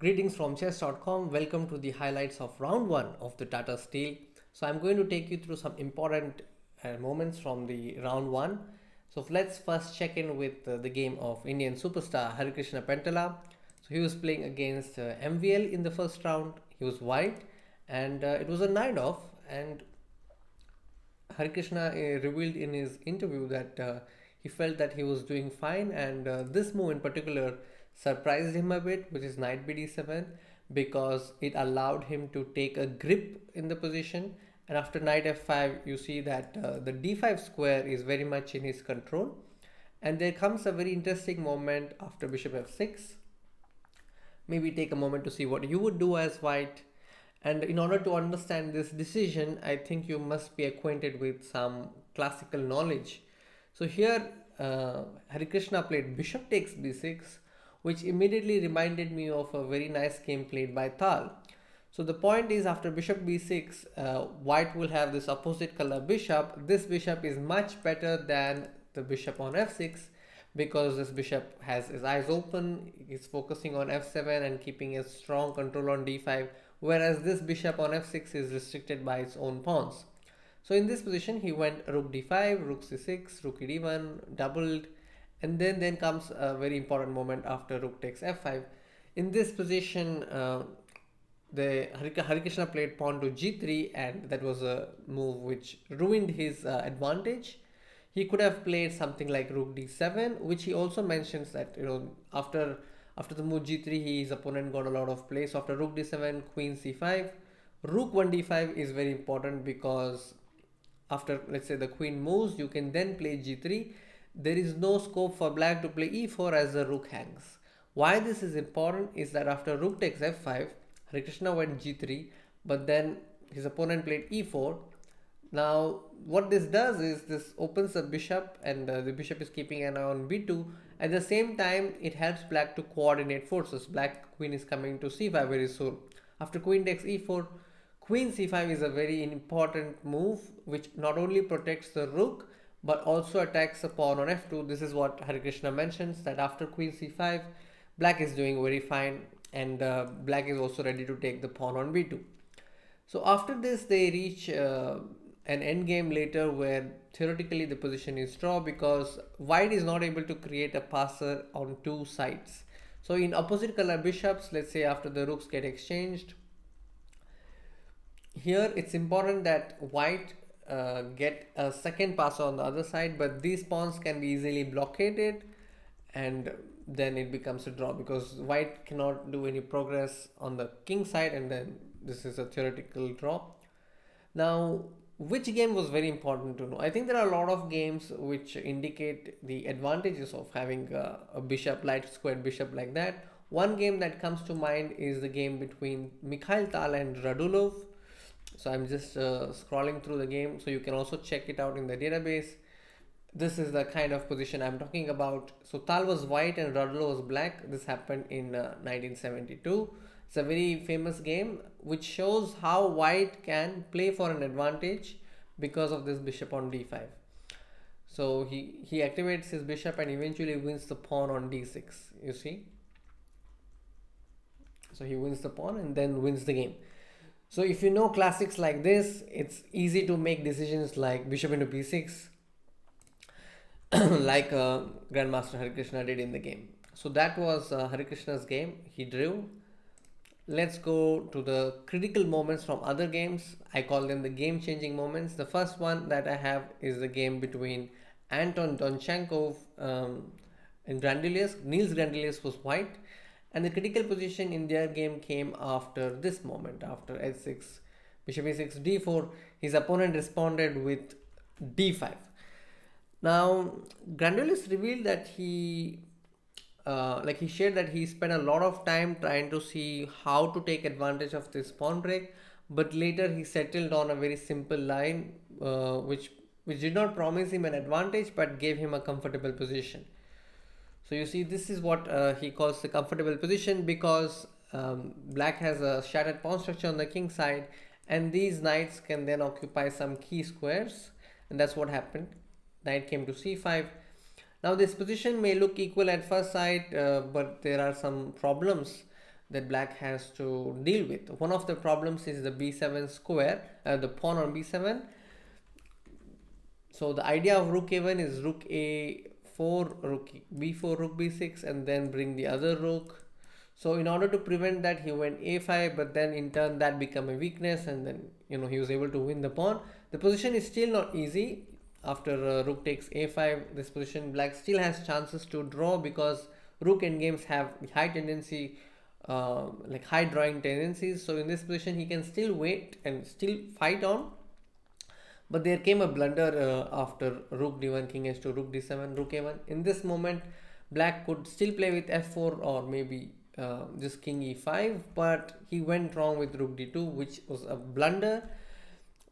Greetings from chess.com. Welcome to the highlights of round 1 of the Tata Steel. So I'm going to take you through some important moments from the round 1. So let's first check in with the game of Indian superstar Harikrishna Pentala. So he was playing against MVL in the first round. He was white and it was a night off, and Harikrishna revealed in his interview that he felt that he was doing fine, and this move in particular surprised him a bit, which is knight bd7, because it allowed him to take a grip in the position. And after knight f5, you see that the d5 square is very much in his control. And there comes a very interesting moment after bishop f6. Maybe take a moment to see what you would do as white. And in order to understand this decision, I think you must be acquainted with some classical knowledge. So here, Harikrishna played bishop takes b6, which immediately reminded me of a very nice game played by Tal. So the point is, after bishop b6, white will have this opposite color bishop. This bishop is much better than the bishop on f6, because this bishop has his eyes open, he's focusing on f7 and keeping a strong control on d5, whereas this bishop on f6 is restricted by its own pawns. So in this position, he went rook d5, rook c6, rook e d1, doubled, and then comes a very important moment after rook takes f5. In this position, the Harikrishna played pawn to g3, and that was a move which ruined his advantage. He could have played something like rook d7, which he also mentions that after the move g3, his opponent got a lot of play. So after rook d7, queen c5, rook 1 d5 is very important, because after, let's say, the queen moves, you can then play g3. There is no scope for black to play e4 as the rook hangs. Why this is important is that after rook takes f5, Harikrishna went g3, but then his opponent played e4. Now what this does is this opens the bishop, and the bishop is keeping an eye on b2. At the same time, it helps black to coordinate forces. Black queen is coming to c5 very soon. After queen takes e4, queen c5 is a very important move, which not only protects the rook but also attacks the pawn on f2. This is what Harikrishna mentions, that after queen c5, black is doing very fine, and black is also ready to take the pawn on b2. So after this, they reach an endgame later, where theoretically the position is draw, because white is not able to create a passer on two sides. So in opposite color bishops, let's say after the rooks get exchanged, here it's important that white get a second passer on the other side, but these pawns can be easily blockaded, and then it becomes a draw, because white cannot do any progress on the king side, and then this is a theoretical draw. Now, which game was very important to know? I think there are a lot of games which indicate the advantages of having a bishop, light squared bishop like that. One game that comes to mind is the game between Mikhail Tal and Radulov. So I'm just scrolling through the game, so you can also check it out in the database. This is the kind of position I'm talking about. So Tal was white and Radulov was black. This happened in 1972. It's a very famous game which shows how white can play for an advantage because of this bishop on d5. So he activates his bishop and eventually wins the pawn on d6. You see? So he wins the pawn and then wins the game. So if you know classics like this, it's easy to make decisions like bishop into b6, like Grandmaster Harikrishna did in the game. So that was Harikrishna's game. He drew. Let's go to the critical moments from other games. I call them the game-changing moments. The first one that I have is the game between Anton Donchenkov and Grandelius. Niels Grandelius was white, and the critical position in their game came after this moment, after h6, bishop e6, d4. His opponent responded with d5. Now, Grandelius revealed that he shared that he spent a lot of time trying to see how to take advantage of this pawn break, but later he settled on a very simple line, which did not promise him an advantage but gave him a comfortable position. So you see, this is what he calls the comfortable position, because black has a shattered pawn structure on the king side, and these knights can then occupy some key squares, and that's what happened. Knight came to c5. Now this position may look equal at first sight, but there are some problems. that black has to deal with. One of the problems is the b7 square, the pawn on b7. So the idea of rook a1 is rook a4, rook b4, rook b6, and then bring the other rook. So in order to prevent that, he went a5, but then in turn that became a weakness, and then he was able to win the pawn. The position is still not easy. After rook takes a5, this position black still has chances to draw, because rook endgames have high tendency, like high drawing tendencies. So in this position he can still wait and still fight on. But there came a blunder after rook d1, king h2, rook d7, rook a1. In this moment, black could still play with f4, or maybe just king e5, but he went wrong with rook d2, which was a blunder.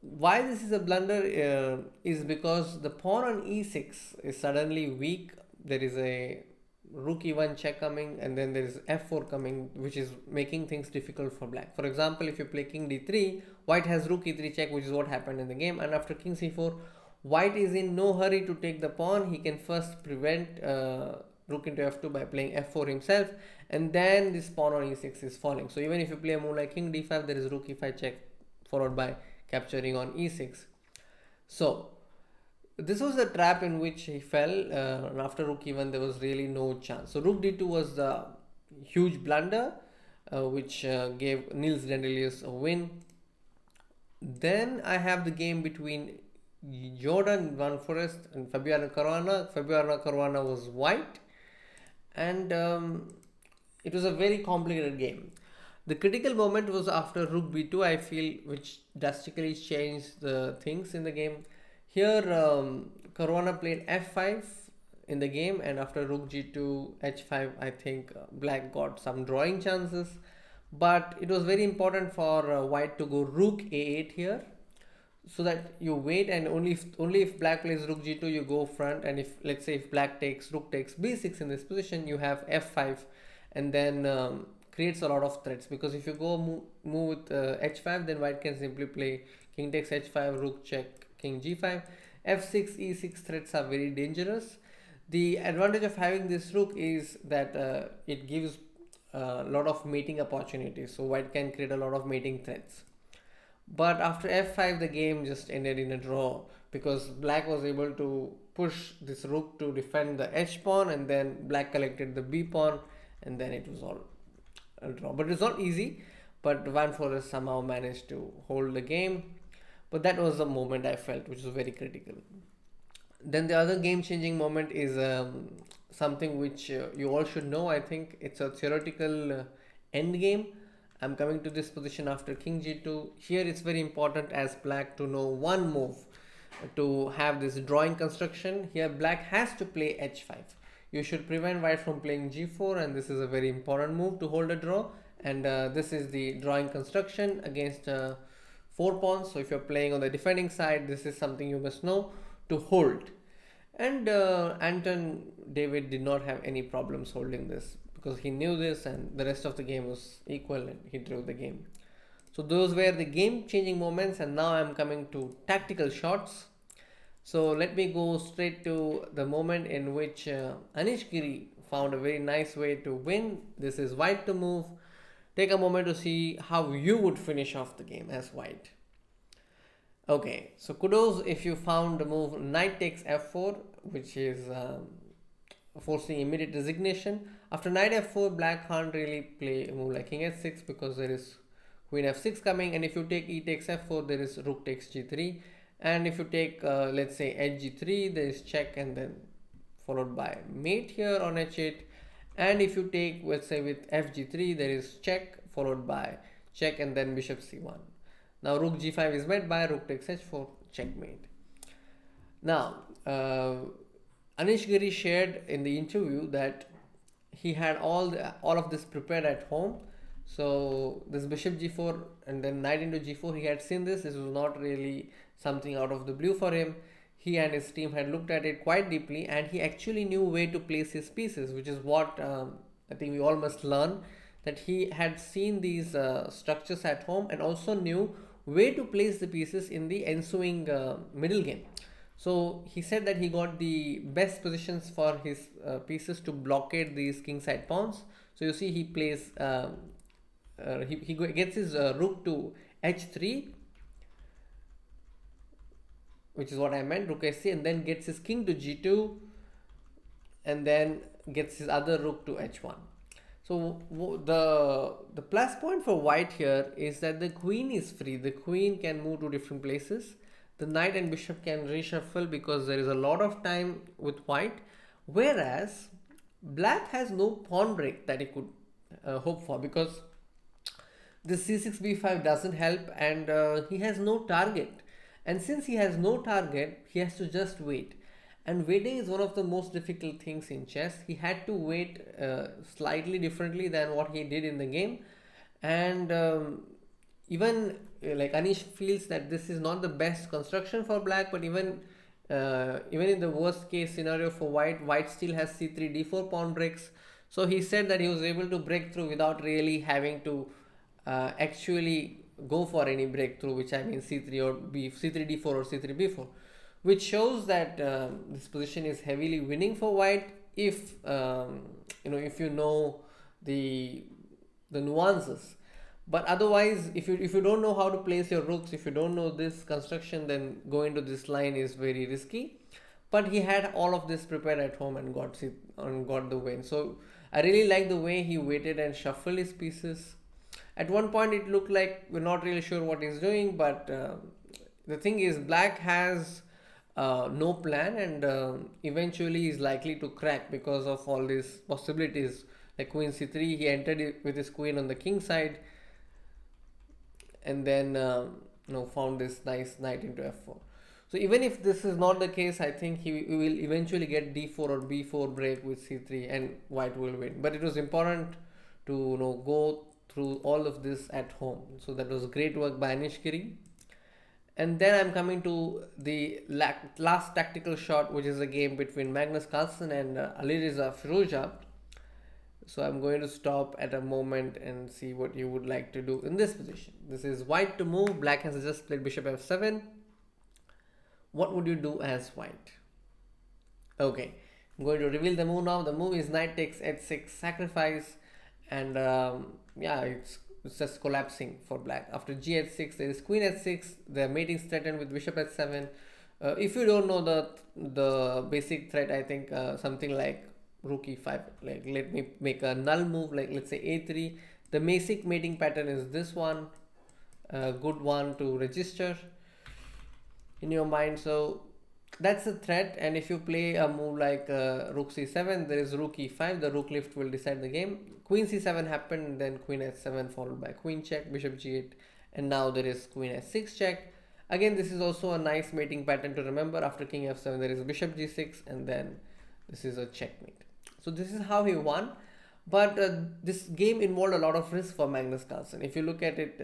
Why this is a blunder is because the pawn on e6 is suddenly weak. There is a rook e1 check coming, and then there is f4 coming, which is making things difficult for black. For example, if you play king d3, white has rook e3 check, which is what happened in the game. And after king c4, white is in no hurry to take the pawn. He can first prevent rook into f2 by playing f4 himself, and then this pawn on e6 is falling. So even if you play a move like king d5, there is rook e5 check followed by capturing on e6. So this was the trap in which he fell, and after rook e1 there was really no chance. So rook d2 was the huge blunder, which gave Niels Dendelius a win. Then I have the game between Jordan Van Forest and Fabiano Caruana. Fabiano Caruana was white, and it was a very complicated game. The critical moment was after rook b2, I feel, which drastically changed the things in the game. Here, Caruana played f5 in the game, and after rook g2, h5, I think black got some drawing chances. But it was very important for white to go rook a8 here, so that you wait, and only if black plays rook g2 you go front, and if, let's say, if black takes rook takes b6 in this position, you have f5, and then creates a lot of threats, because if you go move with h5, then white can simply play king takes h5, rook check, king g5, f6, e6 threats are very dangerous. The advantage of having this rook is that it gives a lot of mating opportunities, so white can create a lot of mating threats. But after f5 the game just ended in a draw, because black was able to push this rook to defend the h pawn, and then black collected the b pawn, and then it was all a draw. But it's not easy, but Van Forest somehow managed to hold the game. But that was the moment I felt which was very critical. Then the other game-changing moment is something which you all should know. I think it's a theoretical end game. I'm coming to this position after king g2. Here it's very important as black to know one move to have this drawing construction. Here black has to play h5. You should prevent white from playing g4, and this is a very important move to hold a draw. And this is the drawing construction against 4 pawns. So if you're playing on the defending side, this is something you must know to hold. And Anton David did not have any problems holding this, because he knew this, and the rest of the game was equal, and he drew the game. So those were the game changing moments, and now I'm coming to tactical shots. So let me go straight to the moment in which Anish Giri found a very nice way to win. This is white to move. Take a moment to see how you would finish off the game as white. Okay, so kudos if you found the move knight takes f4, which is forcing immediate resignation. After knight f4, black can't really play a move like king h6, because there is queen f6 coming, and if you take e takes f4, there is rook takes g3, and if you take let's say edge g3, there is check, and then followed by mate here on h8, and if you take, let's say, with fg3, there is check followed by check, and then bishop c1. Now rook g5 is met by rook takes h4, checkmate. Now Anish Giri shared in the interview that he had all of this prepared at home. So this bishop g4 and then knight into g4, he had seen this. This was not really something out of the blue for him. He and his team had looked at it quite deeply, and he actually knew where to place his pieces, which is what I think we all must learn, that he had seen these structures at home and also knew where to place the pieces in the ensuing middle game. So he said that he got the best positions for his pieces to blockade these kingside pawns. So you see he plays gets his rook to h3, which is what I meant, rook h3, and then gets his king to g2, and then gets his other rook to h1. So the plus point for white here is that the queen is free. The queen can move to different places. The knight and bishop can reshuffle because there is a lot of time with white, whereas black has no pawn break that he could hope for, because the c6 b5 doesn't help, and he has no target. And since he has no target, he has to just wait. And waiting is one of the most difficult things in chess. He had to wait slightly differently than what he did in the game. And even like Anish feels that this is not the best construction for black, but even in the worst case scenario for white, white still has c3 d4 pawn breaks. So he said that he was able to break through without really having to actually go for any breakthrough, which I mean c3 or c3 d4 or c3 b4, which shows that this position is heavily winning for white if if you know the nuances. But otherwise, if you don't know how to place your rooks, if you don't know this construction, then going to this line is very risky. But he had all of this prepared at home and got the win. So I really like the way he waited and shuffled his pieces. At one point, it looked like we're not really sure what he's doing, but the thing is, black has no plan, and eventually is likely to crack because of all these possibilities. Like queen c3, he entered it with his queen on the king side, and then found this nice knight into f4. So even if this is not the case, I think he will eventually get d4 or b4 break with c3, and white will win. But it was important to go through all of this at home. So that was great work by Anish Giri. And then I'm coming to the last tactical shot, which is a game between Magnus Carlsen and Alireza Firouzja. So I'm going to stop at a moment and see what you would like to do in this position. This is white to move. Black has just played bishop f7. What would you do as white? Okay, I'm going to reveal the move now. The move is knight takes h6 sacrifice, and it's just collapsing for black. After gh6, there is queen h6. The mating is threatened with bishop h7. If you don't know the basic threat, I think something like rook e5. Like, let me make a null move, like let's say a3. The basic mating pattern is this one, a good one to register in your mind. So that's the threat. And if you play a move like rook c7, there is rook e5. The rook lift will decide the game. Queen c7 happened, then queen h7 followed by queen check, bishop g8, and now there is queen h6 check. Again, this is also a nice mating pattern to remember. After king f7, there is bishop g6, and then this is a checkmate. So this is how he won. But this game involved a lot of risk for Magnus Carlsen. If you look at it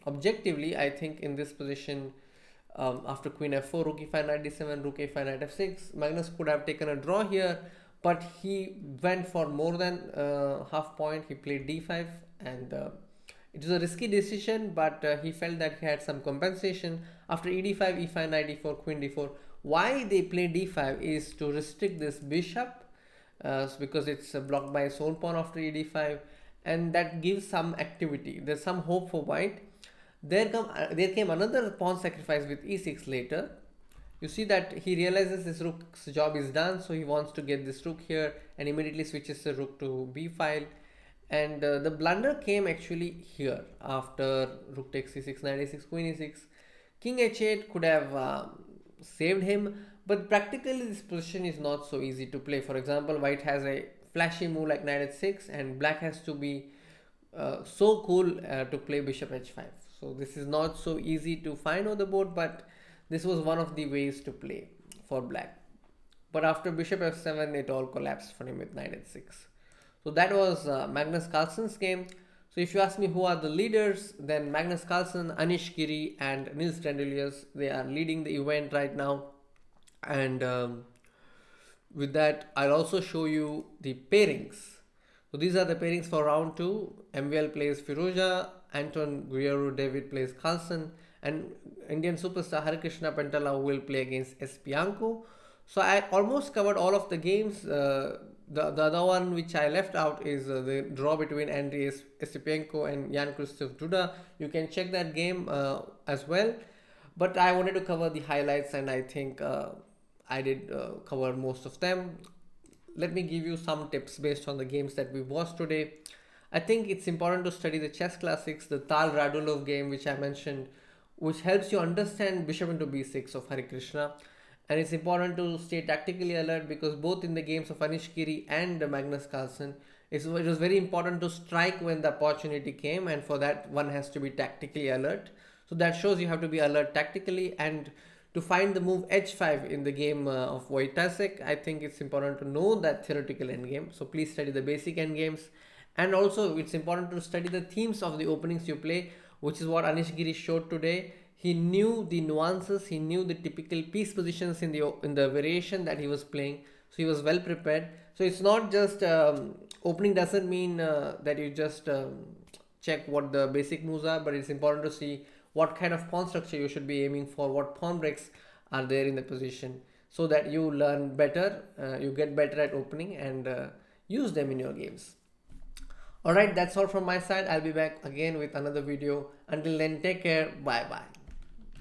objectively, I think in this position, after queen f4, rook e5, knight d7, rook a5, knight f6, Magnus could have taken a draw here, but he went for more than half point. He played d5, and it was a risky decision, but he felt that he had some compensation. After e5, e5, knight d4, queen d4. Why they play d5 is to restrict this bishop, because it's blocked by its own pawn after e5, and that gives some activity. There's some hope for white. There came another pawn sacrifice with e6 later. You see that he realizes his rook's job is done, so he wants to get this rook here and immediately switches the rook to b file. And the blunder came actually here after rook takes c6, knight a6, queen e6. King h8 could have saved him, but practically this position is not so easy to play. For example, white has a flashy move like knight h6, and black has to be so cool to play bishop h5. So this is not so easy to find on the board, but this was one of the ways to play for black. But after bishop f7, it all collapsed for him with knight h6. So that was Magnus Carlsen's game. So if you ask me who are the leaders, then Magnus Carlsen, Anish Giri, and Nils Trendelius, they are leading the event right now. And with that, I'll also show you the pairings. So these are the pairings for round 2. MVL plays Firouzja, Anton Guerrero David plays Carlsen, and Indian superstar Harikrishna Pentala will play against Espianco. So I almost covered all of the games. the other one which I left out is the draw between Andrei Estipenko and Jan Christoph Duda. You can check that game as well. But I wanted to cover the highlights, and I think I did cover most of them. Let me give you some tips based on the games that we watched today. I think it's important to study the chess classics, the Tal Radulov game, which I mentioned, which helps you understand bishop into b6 of Harikrishna. And it's important to stay tactically alert because both in the games of Anish Giri and Magnus Carlsen, it was very important to strike when the opportunity came, and for that, one has to be tactically alert. So that shows you have to be alert tactically. And to find the move h5 in the game of Wojtaszek, I think it's important to know that theoretical endgame. So please study the basic endgames. And also, it's important to study the themes of the openings you play, which is what Anish Giri showed today. He knew the nuances, he knew the typical piece positions in the variation that he was playing. So he was well prepared. So it's not just opening doesn't mean that you just check what the basic moves are, but it's important to see what kind of pawn structure you should be aiming for, what pawn breaks are there in the position, so that you learn better, you get better at opening and use them in your games. Alright, that's all from my side. I'll be back again with another video. Until then, take care. Bye bye.